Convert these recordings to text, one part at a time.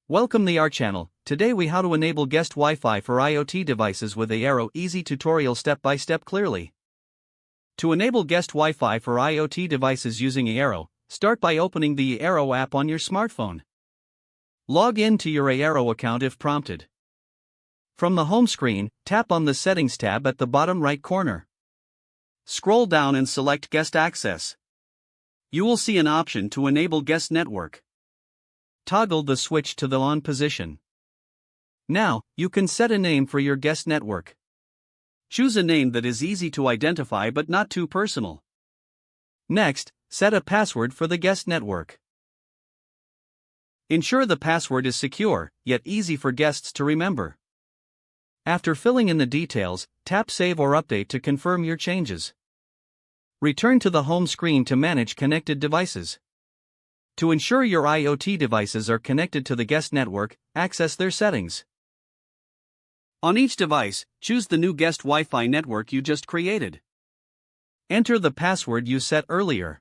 Welcome to our channel. Today we how to enable guest Wi-Fi for IoT devices with eero easy tutorial step by step clearly. To enable guest Wi-Fi for IoT devices using eero, start by opening the eero app on your smartphone. Log in to your eero account if prompted. From the home screen, tap on the Settings tab at the bottom right corner. Scroll down and select Guest Access. You will see an option to enable guest network. Toggle the switch to the on position. Now, you can set a name for your guest network. Choose a name that is easy to identify but not too personal. Next, set a password for the guest network. Ensure the password is secure, yet easy for guests to remember. After filling in the details, tap Save or Update to confirm your changes. Return to the home screen to manage connected devices. To ensure your IoT devices are connected to the guest network, access their settings. On each device, choose the new guest Wi-Fi network you just created. Enter the password you set earlier.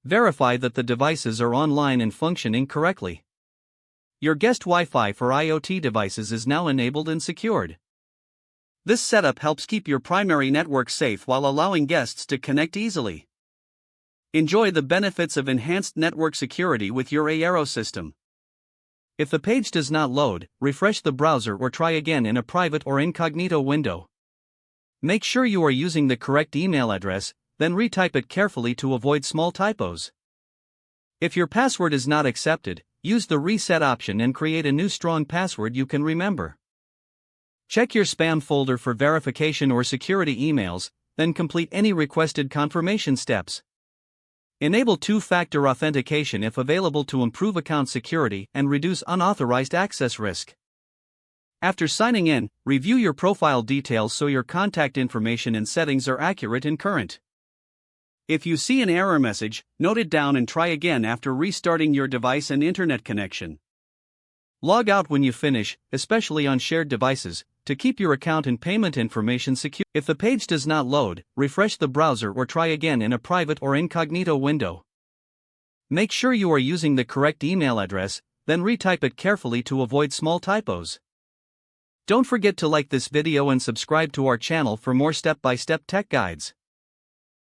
Verify that the devices are online and functioning correctly. Your guest Wi-Fi for IoT devices is now enabled and secured. This setup helps keep your primary network safe while allowing guests to connect easily. Enjoy the benefits of enhanced network security with your eero system. If the page does not load, refresh the browser or try again in a private or incognito window. Make sure you are using the correct email address, then retype it carefully to avoid small typos. If your password is not accepted, use the reset option and create a new strong password you can remember. Check your spam folder for verification or security emails, then complete any requested confirmation steps. Enable two-factor authentication if available to improve account security and reduce unauthorized access risk. After signing in, review your profile details so your contact information and settings are accurate and current. If you see an error message, note it down and try again after restarting your device and internet connection. Log out when you finish, especially on shared devices, to keep your account and payment information secure. If the page does not load, refresh the browser or try again in a private or incognito window. Make sure you are using the correct email address, then retype it carefully to avoid small typos. Don't forget to like this video and subscribe to our channel for more step-by-step tech guides.